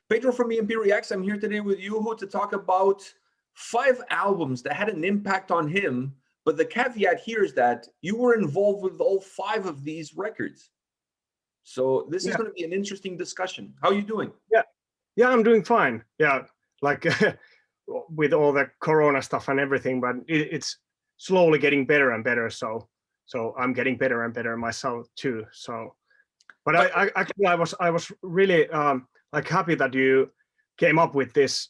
Pedro from A&P-Reacts. I'm here today with Juho to talk about 5 albums that had an impact on him. But the caveat here is that you were involved with all 5 of these records. So this is going to be an interesting discussion. How are you doing? Yeah, I'm doing fine. Yeah, like with all the Corona stuff and everything, but it's slowly getting better and better. So I'm getting better and better myself too. So, but I was really like happy that you came up with this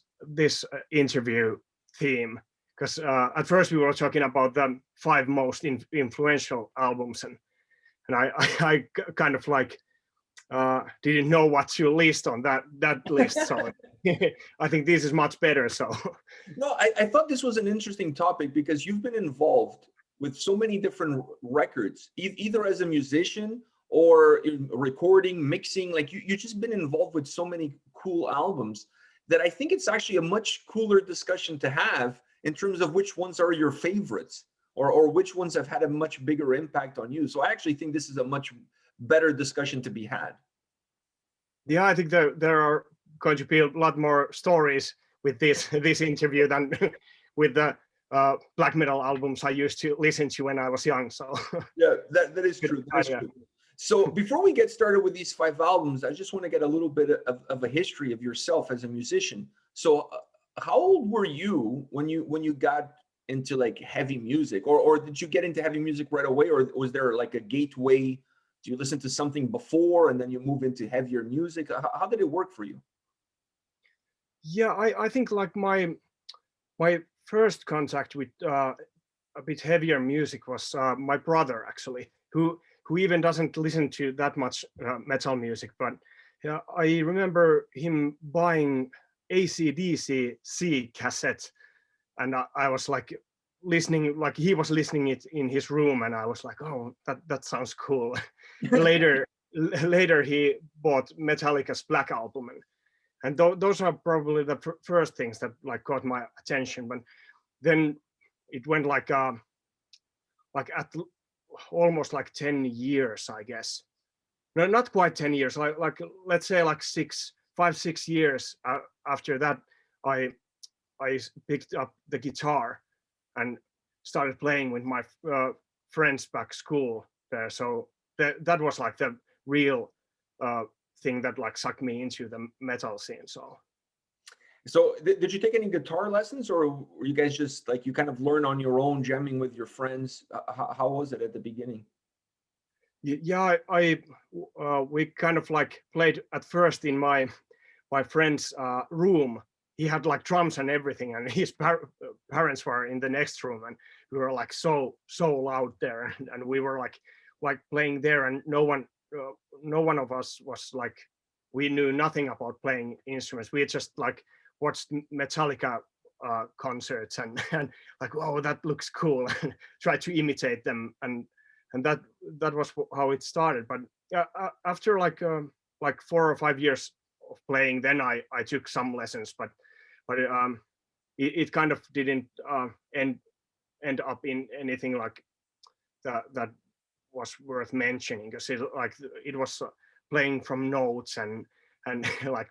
interview theme, because at first we were talking about the 5 most influential albums, and I kind of like didn't know what to list on that list. So I think this is much better. So no, I thought this was an interesting topic because you've been involved with so many different records, either as a musician or in recording, mixing. Like you just been involved with so many cool albums that I think it's actually a much cooler discussion to have in terms of which ones are your favorites or which ones have had a much bigger impact on you. So I actually think this is a much better discussion to be had. Yeah, I think there are going to be a lot more stories with this interview than with the black metal albums I used to listen to when I was young. So yeah, that is true. That is true. So before we get started with these 5 albums, I just want to get a little bit of a history of yourself as a musician. So how old were you when you got into like heavy music, or did you get into heavy music right away, or was there like a gateway? Do you listen to something before and then you move into heavier music? How did it work for you? Yeah, I think like my first contact with a bit heavier music was my brother, actually, who even doesn't listen to that much metal music. But yeah, I remember him buying AC/DC cassette, and I was like listening, like he was listening it in his room, and I was like, oh, that sounds cool. later he bought Metallica's Black Album, and those are probably the first things that like got my attention. But then it went like at almost like 10 years, I guess. No, not quite 10 years, like let's say like 5-6 years after that, I picked up the guitar and started playing with my friends back school there. So that was like the real thing that like sucked me into the metal scene. So did you take any guitar lessons, or were you guys just like you kind of learn on your own, jamming with your friends? How was it at the beginning? Yeah, we kind of like played at first in my friend's room. He had like drums and everything, and his parents were in the next room, and we were like so loud there, and we were like playing there, and no one of us was like, we knew nothing about playing instruments. We just like watched Metallica concerts and like, oh, that looks cool, and tried to imitate them, and that was how it started. But after like 4 or 5 years of playing, then I took some lessons, but it kind of didn't end up in anything like that was worth mentioning, because it was playing from notes and like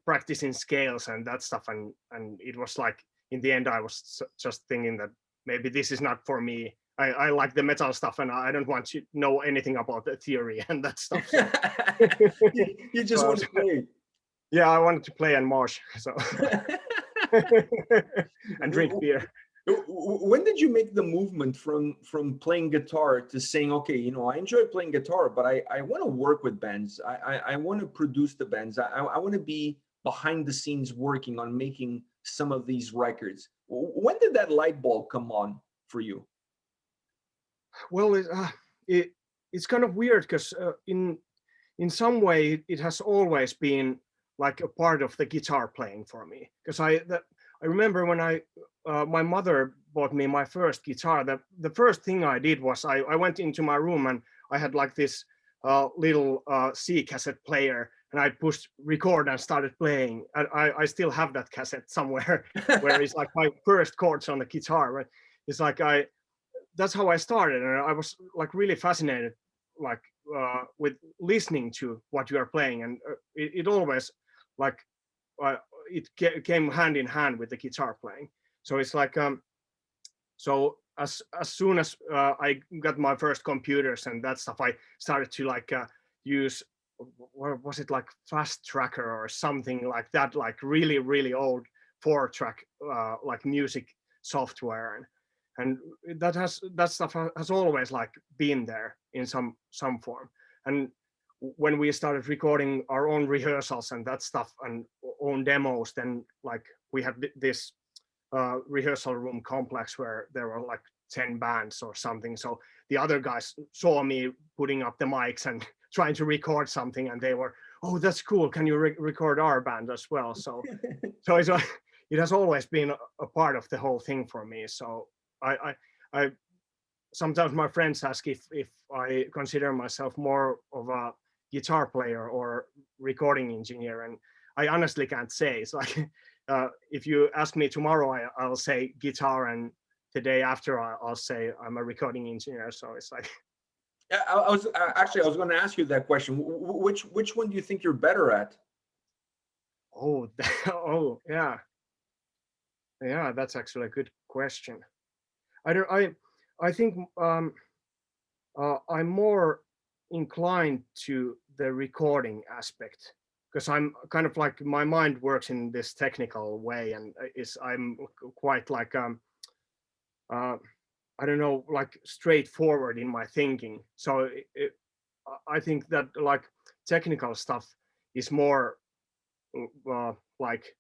practicing scales and that stuff, and it was like in the end I was just thinking that maybe this is not for me. I like the metal stuff, and I don't want to know anything about the theory and that stuff. So. You just want to play. Yeah, I wanted to play and march, so and drink beer. When did you make the movement from playing guitar to saying, okay, you know, I enjoy playing guitar, but I want to work with bands. I want to produce the bands. I want to be behind the scenes working on making some of these records. When did that light bulb come on for you? Well, it's kind of weird, because in some way it has always been like a part of the guitar playing for me, because I remember when my mother bought me my first guitar, the first thing I did was I went into my room, and I had like this little C cassette player, and I pushed record and started playing. I still have that cassette somewhere where it's like my first chords on the guitar, right? It's like that's how I started, and I was like really fascinated like with listening to what you are playing, and it always like came hand in hand with the guitar playing. So it's like so as soon as I got my first computers and that stuff, I started to like use, what was it, like Fast Tracker or something like that, like really old 4-track like music software, and that stuff has always like been there in some form. And when we started recording our own rehearsals and that stuff and own demos, then like we had this rehearsal room complex where there were like 10 bands or something. So the other guys saw me putting up the mics and trying to record something, and they were, oh, that's cool, can you record our band as well? So it's it has always been a part of the whole thing for me. So I sometimes my friends ask if I consider myself more of a guitar player or recording engineer, and I honestly can't say. It's like if you ask me tomorrow, I'll say guitar, and the day after I'll say I'm a recording engineer. So it's like, I was going to ask you that question. Which one do you think you're better at? Oh yeah, that's actually a good question. I think I'm more inclined to the recording aspect, because I'm kind of like, my mind works in this technical way, and I'm quite like I don't know, like straightforward in my thinking. So I think that like technical stuff is more like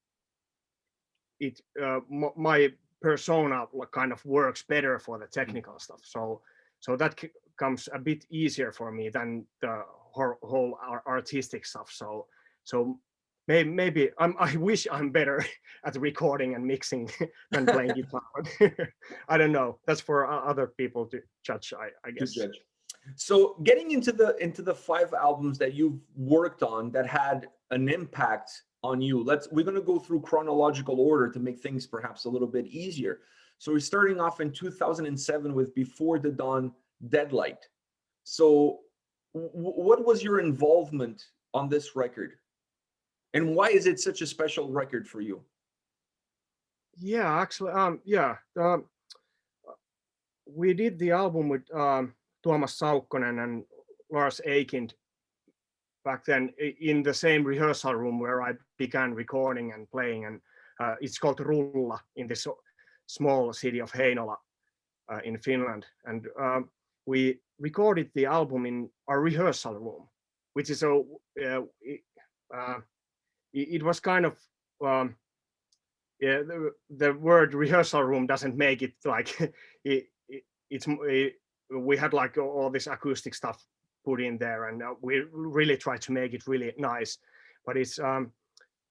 it my persona kind of works better for the technical stuff. So that comes a bit easier for me than the whole artistic stuff. So maybe I wish I'm better at recording and mixing than playing guitar. I don't know. That's for other people to judge, I guess. To judge. So getting into the 5 albums that you've worked on that had an impact on you, we're going to go through chronological order to make things perhaps a little bit easier. So we're starting off in 2007 with Before the Dawn, Deadlight. So what was your involvement on this record, and why is it such a special record for you? Yeah, actually, we did the album with Tuomas Saukkonen and Lars Eikind back then in the same rehearsal room where I began recording and playing, and it's called Rulla in this small city of Heinola in Finland. And we recorded the album in our rehearsal room, which is it was kind of the word rehearsal room doesn't make it like we had like all this acoustic stuff put in there, and we really tried to make it really nice. But it's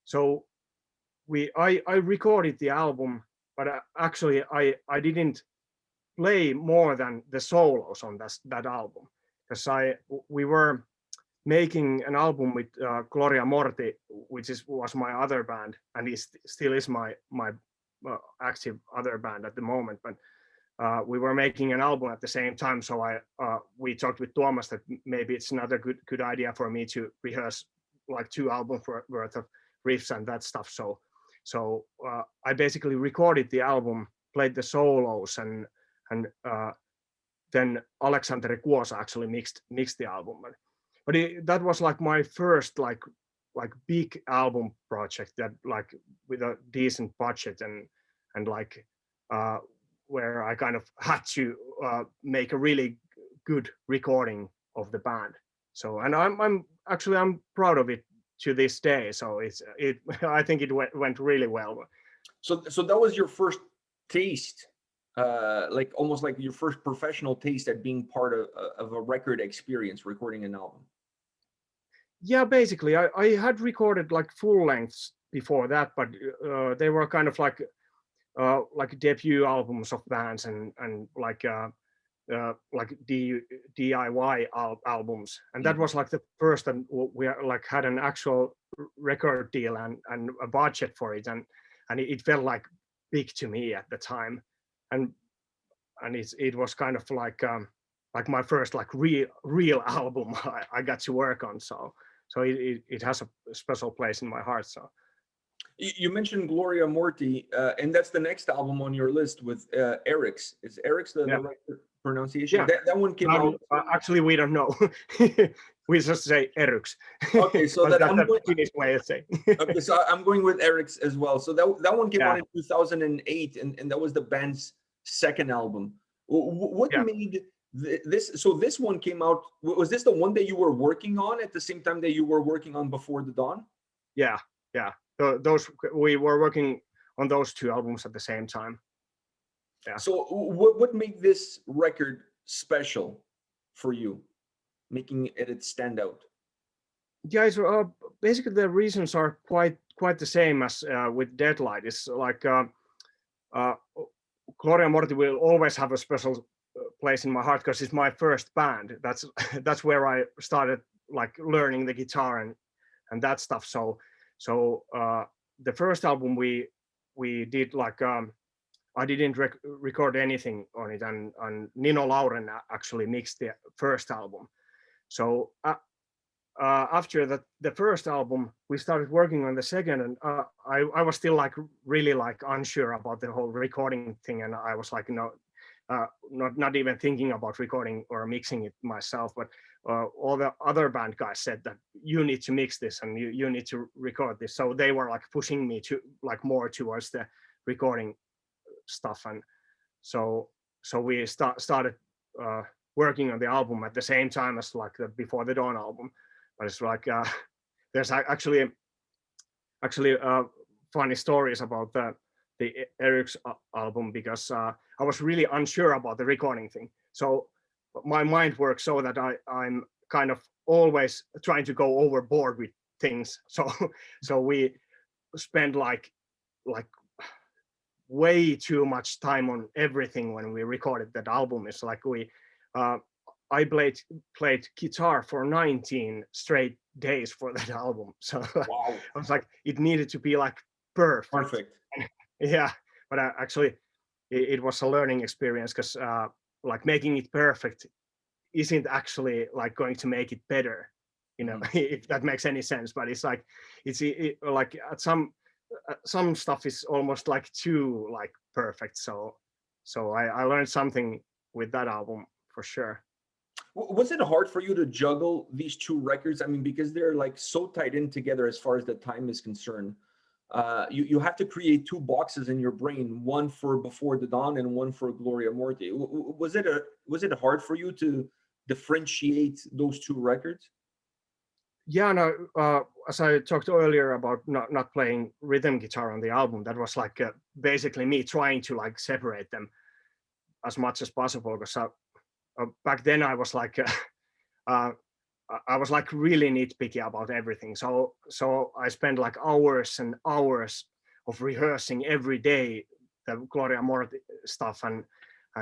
so I recorded the album, but actually I didn't play more than the solos on that album, because we were making an album with Gloria Morti, which was my other band, and still is my active other band at the moment. But we were making an album at the same time, so we talked with Tuomas that maybe it's another good idea for me to rehearse like 2 albums worth of riffs and that stuff. So I basically recorded the album, played the solos, and then Aleksanteri Kuosa actually mixed the album. But that was like my first like big album project that like with a decent budget and like where I kind of had to make a really good recording of the band. So, and I'm proud of it to this day. So I think it went really well. So that was your first taste, like almost like your first professional taste at being part of a record experience, recording an album. Yeah, basically, I had recorded like full lengths before that, but they were kind of like debut albums of bands and like DIY albums, and that was like the first that we like had an actual record deal and a budget for it, and it felt like big to me at the time, and it was kind of like my first like real album I got to work on, so it has a special place in my heart. You mentioned Gloria Morti, and that's the next album on your list with Eric's. Is Eric's the right pronunciation? Yeah. That one came out. Actually, we don't know. We just say Eriks. Okay, so that's I'm the Finnish way of saying. Okay, so I'm going with Eric's as well. So that one came Yeah. out in 2008, and that was the band's second album. What made this? So this one came out. Was this the one that you were working on at the same time that you were working on Before the Dawn? Yeah. Those we were working on those two albums at the same time. Yeah. So what made this record special for you, making it stand out? Yeah, so, basically the reasons are quite the same as with Deadlight. It's like Gloria Morti will always have a special place in my heart because it's my first band. That's where I started like learning the guitar and that stuff. So the first album we did like I didn't record anything on it, and Nino Lauren actually mixed the first album. So after the first album, we started working on the second, and I was still like really like unsure about the whole recording thing, and I was like, not even thinking about recording or mixing it myself. But all the other band guys said that you need to mix this and you need to record this. So they were like pushing me to like more towards the recording stuff, and so we started working on the album at the same time as like the Before the Dawn album. But it's like there's actually funny stories about the Eric's album, because I was really unsure about the recording thing. So my mind works so that I'm kind of always trying to go overboard with things. So we spend like way too much time on everything when we recorded that album. It's like I played guitar for 19 straight days for that album. So wow. I was like, it needed to be like perfect. Yeah, but actually it was a learning experience, because like making it perfect isn't actually like going to make it better, if that makes any sense. But it's like like at some stuff is almost like too like perfect. So I learned something with that album for sure. Was it hard for you to juggle these two records? I mean, because they're like so tied in together as far as the time is concerned. You have to create two boxes in your brain, one for Before the Dawn and one for Gloria Morti. Was it hard for you to differentiate those two records? Yeah, no. As I talked earlier about not playing rhythm guitar on the album, that was like basically me trying to like separate them as much as possible. Because back then I was like really nitpicky about everything. So I spent like hours and hours of rehearsing every day the Gloria Morti stuff and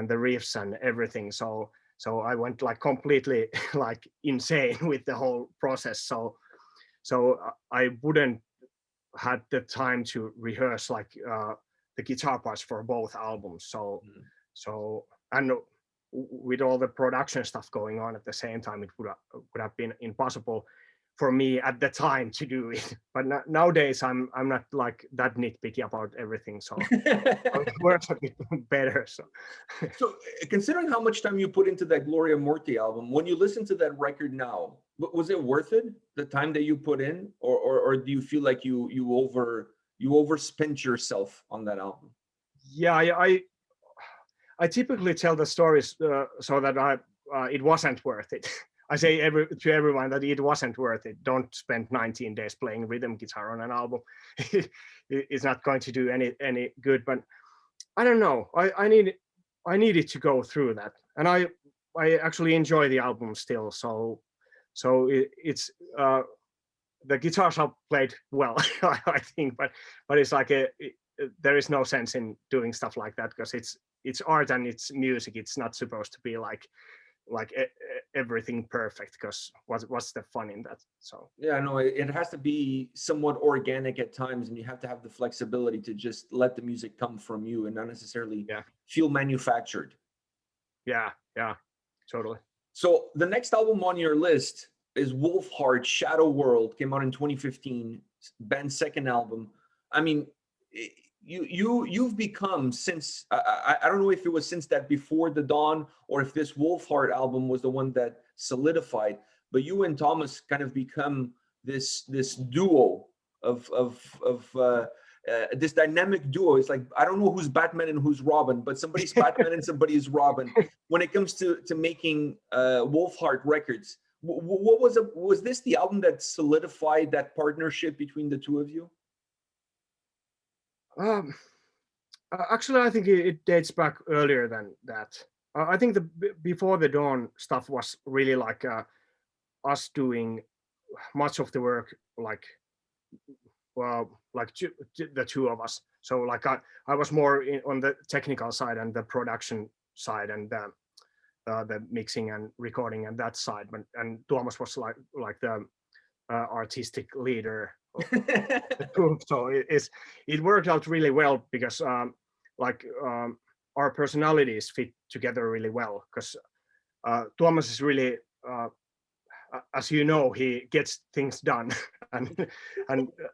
the riffs and everything. So I went like completely like insane with the whole process. So I wouldn't had the time to rehearse like the guitar parts for both albums. So and with all the production stuff going on at the same time, it would have been impossible for me at the time to do it. But nowadays I'm not like that nitpicky about everything, so it works a bit better. So considering how much time you put into that Gloria Morti album, when you listen to that record now, was it worth it, the time that you put in, or do you feel like you overspent yourself on that album? Yeah, I typically tell the stories so that it wasn't worth it. I say to everyone that it wasn't worth it. Don't spend 19 days playing rhythm guitar on an album. It's not going to do any good. But I don't know. I needed to go through that, and I actually enjoy the album still. So it's the guitars are played well, I think. But it's like there is no sense in doing stuff like that, because it's art and it's music. It's not supposed to be like everything perfect, because what's the fun in that? So yeah, no, it has to be somewhat organic at times, and you have to have the flexibility to just let the music come from you and not necessarily feel manufactured. Yeah, totally. So the next album on your list is Wolfheart Shadow World, came out in 2015, band's second album. I mean, you've become, since I don't know if it was since that Before the Dawn or if this Wolfheart album was the one that solidified, but you and Thomas kind of become this duo of this dynamic duo. It's like, I don't know who's Batman and who's Robin, but somebody's Batman and somebody's Robin when it comes to making Wolfheart records. What was this the album that solidified that partnership between the two of you? Actually, I think it dates back earlier than that. I think the Before the Dawn stuff was really like us doing much of the work, like, well, like the two of us. So like I was more on the technical side and the production side and the mixing and recording and that side, and Tuomas was like the artistic leader of the group. So it worked out really well because our personalities fit together really well, because Tuomas is really as you know, he gets things done, and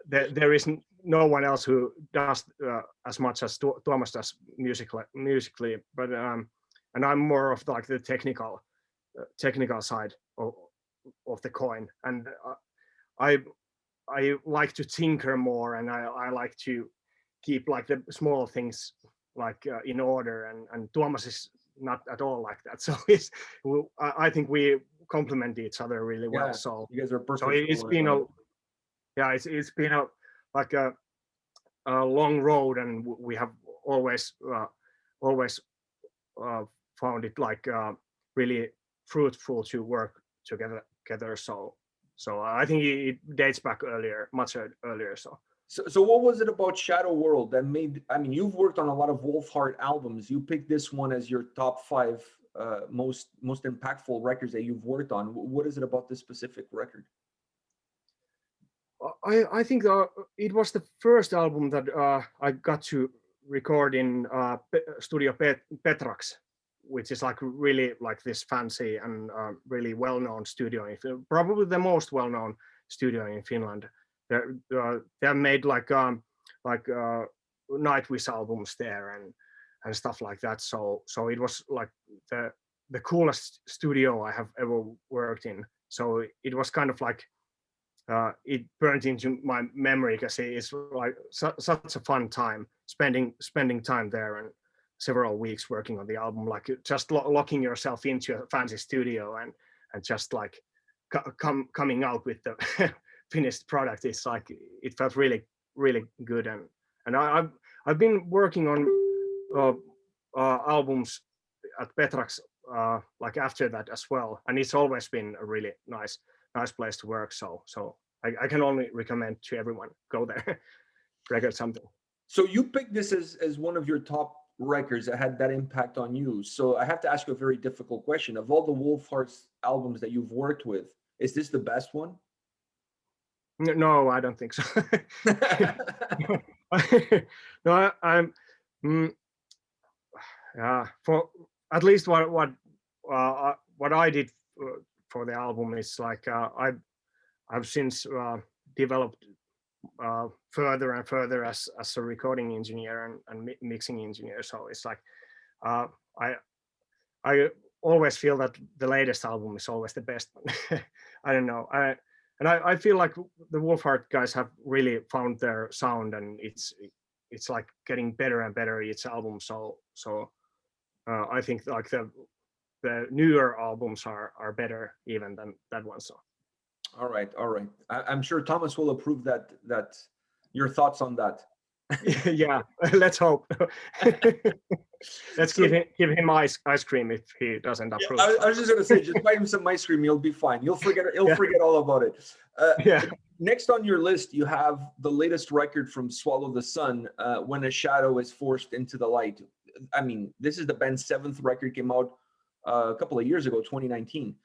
there is no one else who does as much as Tuomas does musically. But and I'm more of like the technical side of the coin, and I like to tinker more, and I like to keep like the small things like in order, and Tuomas is not at all like that. So I think we complement each other really well. Yeah, so you guys are perfect. So it's been it's been like a long road, and we have always found it like really fruitful to work together. So I think it dates back much earlier. So what was it about Shadow World that made, I mean, you've worked on a lot of Wolfheart albums. You picked this one as your top 5 most impactful records that you've worked on. What is it about this specific record? I think it was the first album that I got to record in Studio Petrax, which is like really like this fancy and really well-known studio, probably the most well-known studio in Finland. They made like Nightwish albums there and stuff like that. So it was like the coolest studio I have ever worked in. So it was kind of like it burned into my memory, because it's like such a fun time spending time there, and several weeks working on the album, like just locking yourself into a fancy studio and just like coming out with the finished product. It's like it felt really good, and I've been working on albums at Petrax like after that as well, and it's always been a really nice place to work. So I can only recommend to everyone, go there, record something. So you picked this as one of your top records that had that impact on you. So I have to ask you a very difficult question. Of all the Wolfheart's albums that you've worked with, is this the best one? No, I don't think so. No, I'm for at least what I did for the album is like I've since developed further and further as a recording engineer and mixing engineer. So it's like I always feel that the latest album is always the best one. I don't know. I feel like the Wolfheart guys have really found their sound, and it's like getting better and better each album. So I think like the newer albums are better even than that one. So. All right. I'm sure Thomas will approve that your thoughts on that. Yeah, let's hope. Let's give him ice cream if he doesn't approve. Yeah, I was just gonna say, just buy him some ice cream, you'll be fine. You'll forget all about it. Yeah. Next on your list, you have the latest record from Swallow the Sun, When a Shadow is Forced into the Light. I mean, this is the band's 7th record, came out a couple of years ago, 2019.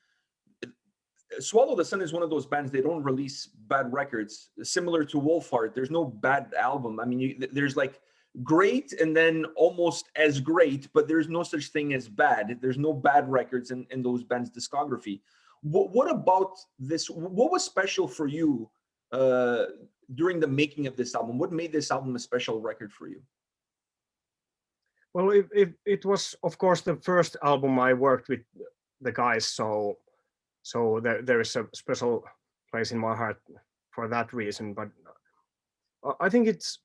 Swallow the Sun is one of those bands, they don't release bad records. Similar to Wolfheart, there's no bad album. I mean, there's like great and then almost as great, but there's no such thing as bad. There's no bad records in those bands' discography. What about this? What was special for you during the making of this album? What made this album a special record for you? Well, it was, of course, the first album I worked with the guys, so there is a special place in my heart for that reason. But I think it's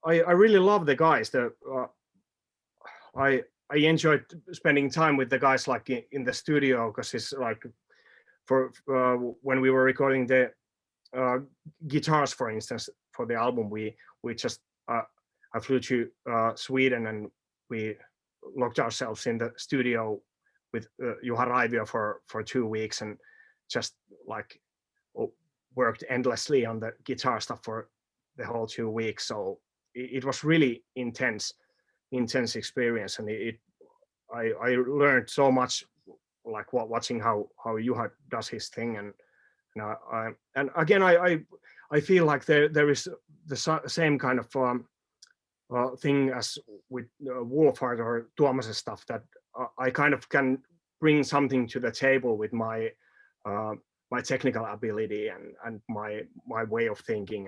I really love the guys. I enjoyed spending time with the guys, like in the studio, because it's like for when we were recording the guitars, for instance, for the album, we just I flew to Sweden, and we locked ourselves in the studio with Juho Räihä for 2 weeks, and just like worked endlessly on the guitar stuff for the whole 2 weeks. So it was really intense experience, and I learned so much, like watching how Juho does his thing, and again I feel like there is the same kind of thing as with Wolfheart or Tuomas's stuff, that I kind of can bring something to the table with my my technical ability and my way of thinking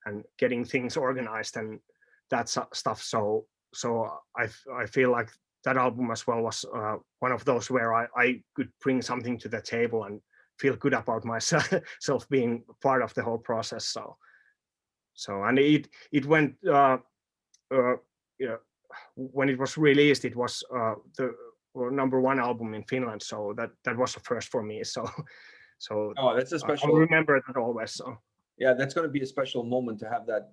and getting things organized and that stuff. So I feel like that album as well was one of those where I could bring something to the table and feel good about myself being part of the whole process. So and it went when it was released, it was the #1 album in Finland. So that was a first for me. So oh, that's a special. I remember that always. So yeah, that's going to be a special moment to have that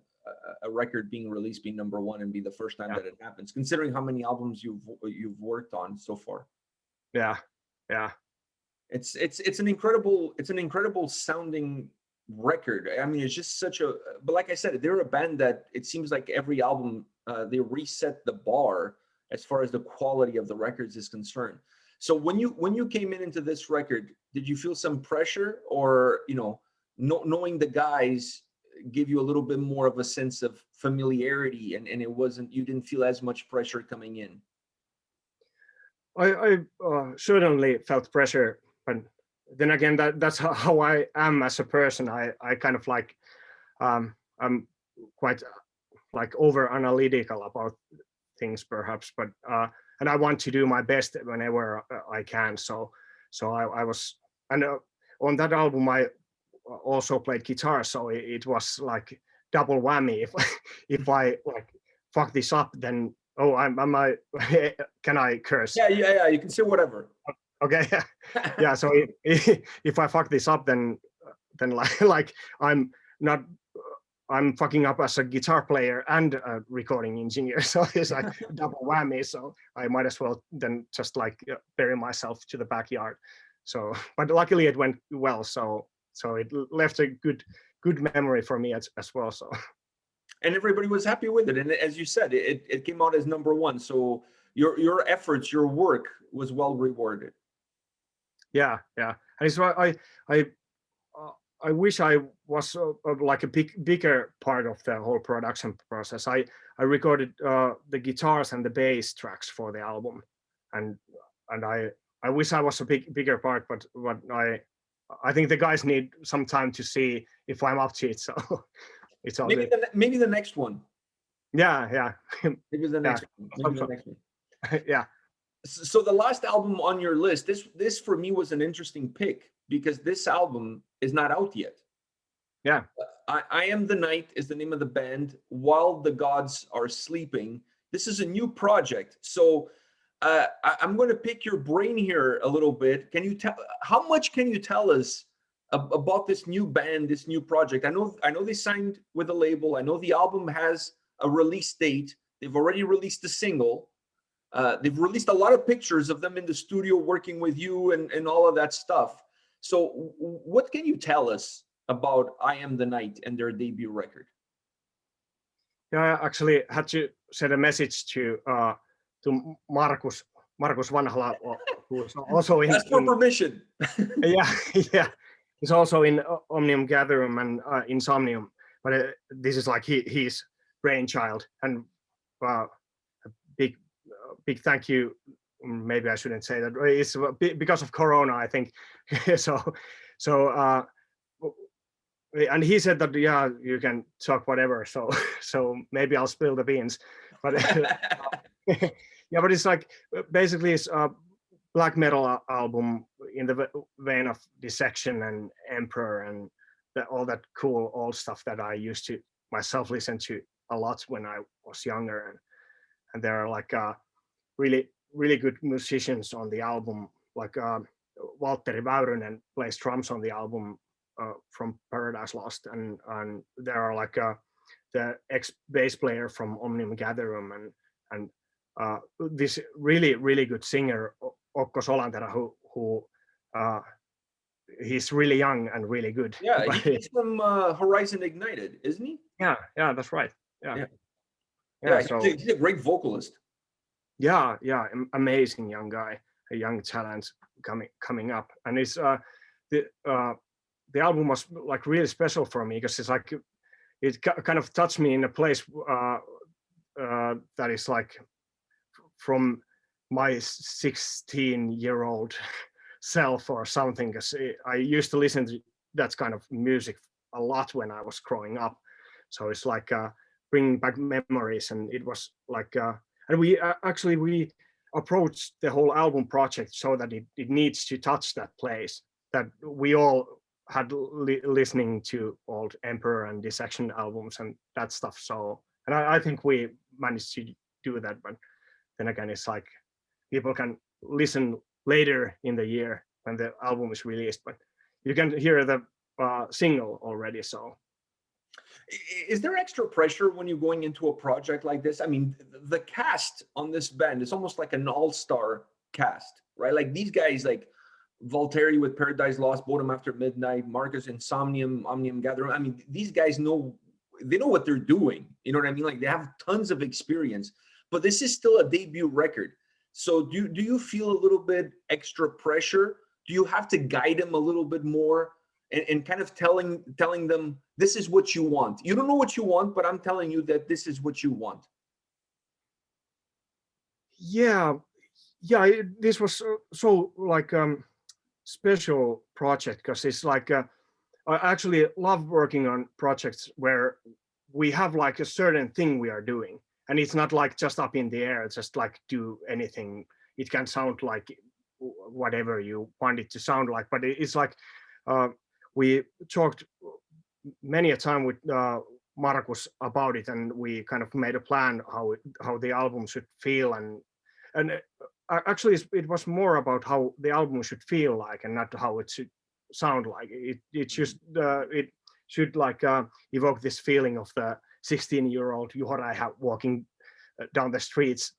a record being released, being #1, and be the first time that it happens. Considering how many albums you've worked on so far. Yeah. It's an incredible sounding record. I mean, it's just such a. But like I said, they're a band that it seems like every album they reset the bar as far as the quality of the records is concerned. So when you came into this record, did you feel some pressure, or knowing the guys give you a little bit more of a sense of familiarity, and you didn't feel as much pressure coming in? I certainly felt pressure, but then again, that's how I am as a person. I kind of like I'm quite like over analytical about things perhaps, but and I want to do my best whenever I can. So I was, and on that album I also played guitar, so it was like double whammy. If I like fuck this up, then can I curse? Yeah, you can say whatever. Okay. Yeah, so if I fuck this up, then like I'm fucking up as a guitar player and a recording engineer, so it's like double whammy. So I might as well then just like bury myself to the backyard. So, but luckily it went well. So it left a good memory for me as well. So, and everybody was happy with it. And as you said, it came out as #1. So your efforts, your work was well rewarded. Yeah. And so I wish I was like a bigger part of the whole production process. I recorded the guitars and the bass tracks for the album, and I wish I was a bigger part, but I think the guys need some time to see if I'm up to it. So it's all maybe the next one. Yeah. Maybe the next one. Maybe the next one. Yeah. So the last album on your list, this for me was an interesting pick, because this album is not out yet. Yeah. I Am the Night is the name of the band. While the Gods Are Sleeping. This is a new project. So I'm going to pick your brain here a little bit. How much can you tell us about this new band, this new project? I know they signed with a label. I know the album has a release date. They've already released a single. They've released a lot of pictures of them in the studio working with you and all of that stuff. So what can you tell us about I Am the Night and their debut record? Yeah, I actually had to send a message to Markus Vanhala, who is also in. Ask for permission. Yeah. He's also in Omnium Gatherum and Insomnium, but this is like his brainchild, and a big thank you. Maybe I shouldn't say that. It's because of Corona, I think. So and he said that, yeah, you can talk whatever. So so maybe I'll spill the beans, but yeah, but it's like basically it's a black metal album in the vein of Dissection and Emperor and all that cool old stuff that I used to myself listen to a lot when I was younger. And there are like really good musicians on the album, like Valtteri Väyrynen plays drums on the album from Paradise Lost, and there are like the ex bass player from Omnium Gatherum and this really good singer Okko Solantera who he's really young and really good. Yeah, he's from Horizon Ignited, isn't he? Yeah, that's right. Yeah, so he's a great vocalist. Yeah, amazing young guy, a young talent coming up, and it's the album was like really special for me because it's like it kind of touched me in a place that is like from my 16-year-old self or something, because I used to listen to that kind of music a lot when I was growing up, so it's like bringing back memories. And it was like and we actually approached the whole album project so that it needs to touch that place that we all had listening to old Emperor and Dissection albums and that stuff. So, and I think we managed to do that, but then again, it's like people can listen later in the year when the album is released, but you can hear the single already. So is there extra pressure when you're going into a project like this? I mean, the cast on this band is almost like an all-star cast, right? Like these guys, like Valtteri with Paradise Lost, Bodom After Midnight, Marcus Insomnium, Omnium Gatherum. I mean, these guys know what they're doing. You know what I mean? Like they have tons of experience, but this is still a debut record. So do you feel a little bit extra pressure? Do you have to guide them a little bit more and kind of telling them this is what you want? You don't know what you want, but I'm telling you that this is what you want. Yeah, this was so like special project because it's like I actually love working on projects where we have like a certain thing we are doing, and it's not like just up in the air, just like do anything. It can sound like whatever you want it to sound like, but it's like we talked many a time with Markus about it, and we kind of made a plan how the album should feel, and actually it was more about how the album should feel like and not how it should sound like. It just it should like evoke this feeling of the 16-year-old Juho Räihä walking down the streets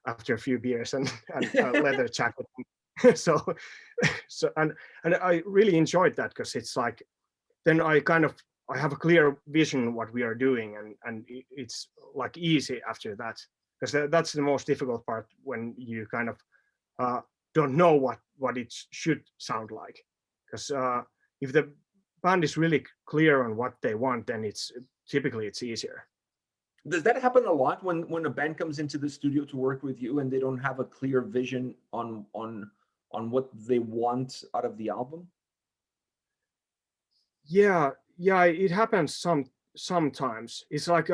after a few beers and a leather jacket. so and I really enjoyed that because it's like then I have a clear vision what we are doing, and it's like easy after that, because that's the most difficult part when you kind of don't know what it should sound like. Because if the band is really clear on what they want, then it's typically easier. Does that happen a lot when a band comes into the studio to work with you and they don't have a clear vision on what they want out of the album? Yeah, it happens sometimes. It's like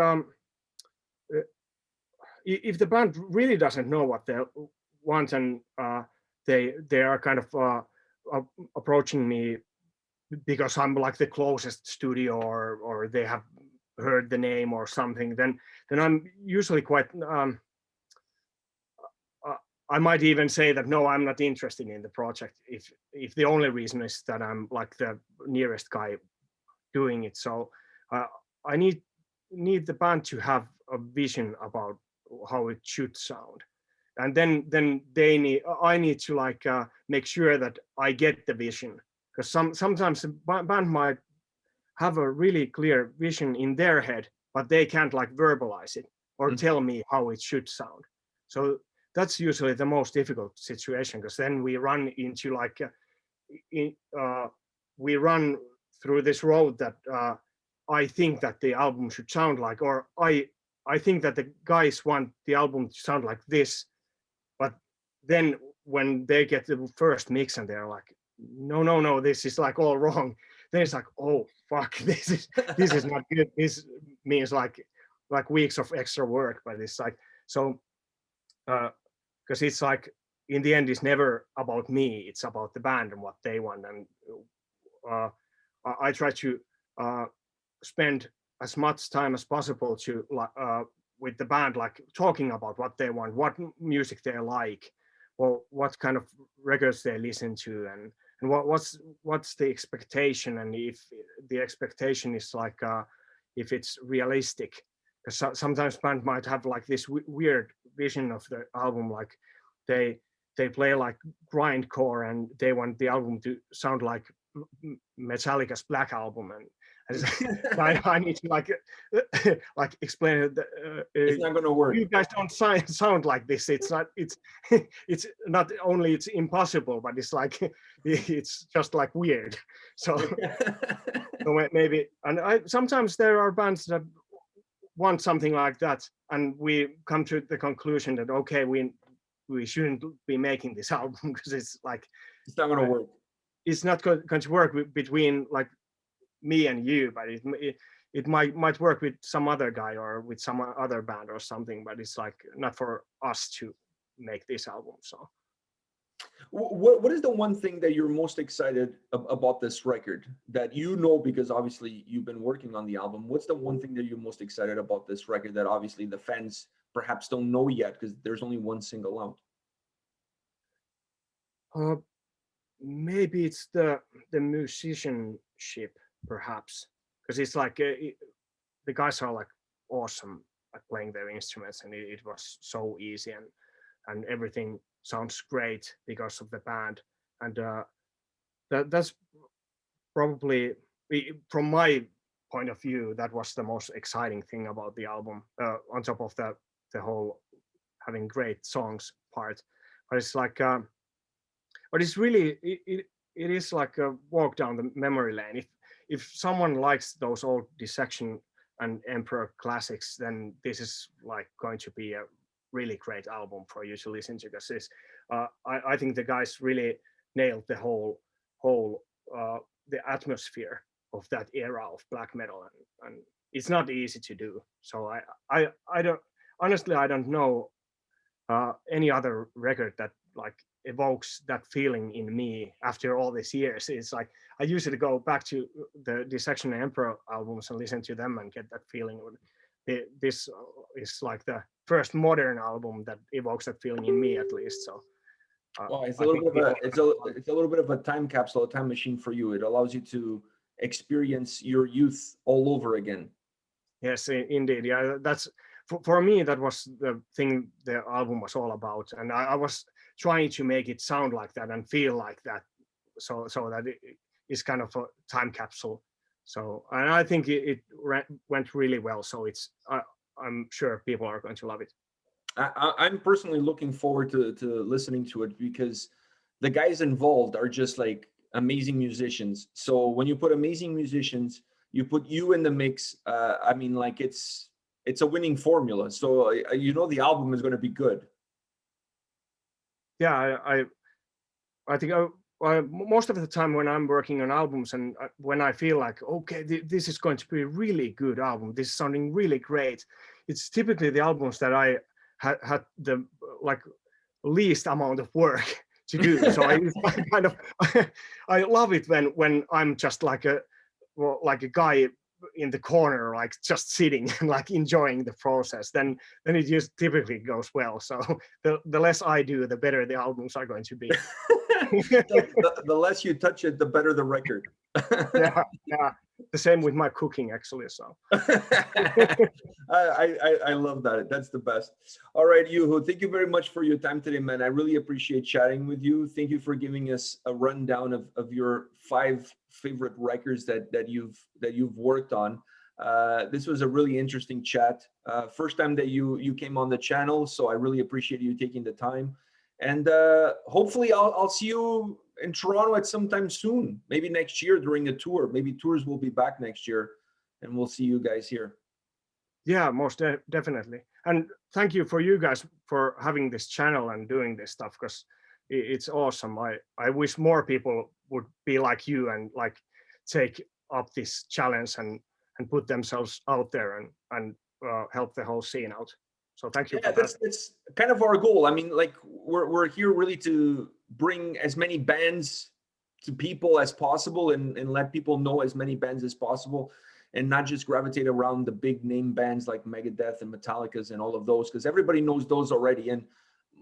if the band really doesn't know what they want, and they are kind of approaching me because I'm like the closest studio, or they have heard the name or something, then I'm usually quite I might even say that no, I'm not interested in the project if the only reason is that I'm like the nearest guy doing it. So I need the band to have a vision about how it should sound, and then I need to like make sure that I get the vision, because sometimes the band might have a really clear vision in their head, but they can't like verbalize it or tell me how it should sound. So that's usually the most difficult situation, because then we run into like we run through this road that I think that the album should sound like, or I think that the guys want the album to sound like this, but then when they get the first mix and they're like, no, this is like all wrong. then it's like, oh fuck, this is not good. This means like weeks of extra work, but it's like, so because it's like in the end it's never about me, it's about the band and what they want. And I try to spend as much time as possible to with the band, like talking about what they want, what music they like, or what kind of records they listen to, and what's the expectation, and if the expectation is like if it's realistic. Because sometimes band might have like this weird vision of the album, like they play like grindcore and they want the album to sound like Metallica's Black Album, and I need to like explain it. It's not going to work. You guys don't sound like this. It's not. It's not only it's impossible, but it's like it's just like weird. So, so maybe, and sometimes there are bands that want something like that, and we come to the conclusion that okay, we shouldn't be making this album because it's like it's not going to work. It's not going to work between like me and you, but it might work with some other guy or with some other band or something, but it's like not for us to make this album. So what is the one thing that you're most excited about this record, that you know, because obviously you've been working on the album? What's the one thing that you're most excited about this record that obviously the fans perhaps don't know yet because there's only one single out? Maybe it's the musicianship, perhaps, because it's like the guys are like awesome at playing their instruments, and it was so easy, and everything sounds great because of the band, and that's probably, from my point of view, that was the most exciting thing about the album, on top of the whole having great songs part. But it's like but it's really it is like a walk down the memory lane. If someone likes those old Dissection and Emperor classics, then this is like going to be a really great album for you to listen to, because it's I think the guys really nailed the whole the atmosphere of that era of black metal, and it's not easy to do. So I don't, honestly, I don't know any other record that like evokes that feeling in me after all these years. It's like I usually go back to the Dissection and Emperor albums and listen to them and get that feeling. This is like the first modern album that evokes that feeling in me, at least. So well, it's a little bit of it's a little bit of a time capsule, a time machine for you. It allows you to experience your youth all over again. Yes, indeed. Yeah, that's for me, that was the thing the album was all about, and I was trying to make it sound like that and feel like that, so that it is kind of a time capsule. So, and I think it went really well. So it's I'm sure people are going to love it. I'm personally looking forward to listening to it, because the guys involved are just like amazing musicians. So when you put amazing musicians, you put you in the mix. I mean, like it's a winning formula. So you know the album is going to be good. Yeah, I think most of the time when I'm working on albums, and when I feel like, okay, this is going to be a really good album, this is sounding really great, it's typically the albums that I had the like least amount of work to do. So I kind of I love it when I'm just like a guy in the corner, like just sitting and like enjoying the process. Then it just typically goes well. So the less I do, the better the albums are going to be. The less you touch it, the better the record. yeah, the same with my cooking, actually. So I love that. That's the best. All right, Juho, thank you very much for your time today, man. I really appreciate chatting with you. Thank you for giving us a rundown of your 5 favorite records that you've worked on. This was a really interesting chat. First time that you came on the channel, so I really appreciate you taking the time. And hopefully I'll see you in Toronto at some time soon, maybe next year during the tour. Maybe tours will be back next year, and we'll see you guys here. Yeah, most definitely. And thank you for you guys for having this channel and doing this stuff, because it's awesome. I wish more people would be like you and like take up this challenge and put themselves out there and help the whole scene out. So thank you. Yeah, that's kind of our goal. I mean, like we're here really to bring as many bands to people as possible and let people know as many bands as possible, and not just gravitate around the big name bands like Megadeth and Metallica's and all of those, because everybody knows those already. And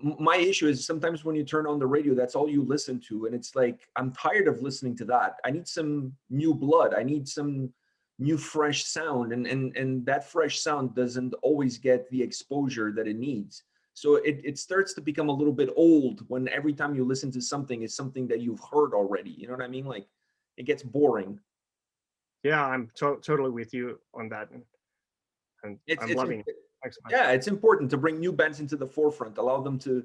my issue is sometimes when you turn on the radio, that's all you listen to, and it's like, I'm tired of listening to that. I need some new blood. I need some new fresh sound, and that fresh sound doesn't always get the exposure that it needs. So it starts to become a little bit old when every time you listen to something is something that you've heard already. You know what I mean? Like, it gets boring. Yeah, I'm totally with you on that, and I'm loving it. Thanks, man. Yeah, it's important to bring new bands into the forefront, allow them to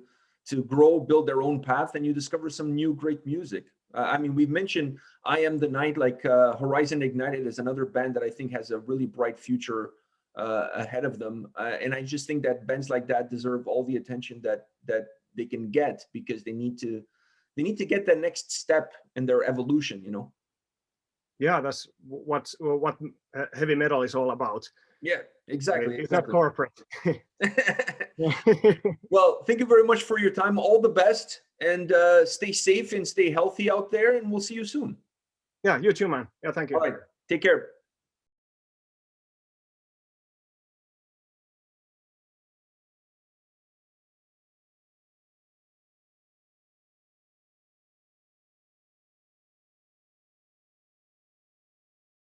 grow, build their own path, and you discover some new great music. I mean, we've mentioned I Am the Night, like Horizon Ignited is another band that I think has a really bright future ahead of them. And I just think that bands like that deserve all the attention that they can get, because they need to get the next step in their evolution, you know? Yeah, that's what heavy metal is all about. Yeah, exactly. It's not corporate. Well, thank you very much for your time. All the best, and stay safe and stay healthy out there, and we'll see you soon. Yeah, you too, man. Yeah, thank you. All right, take care.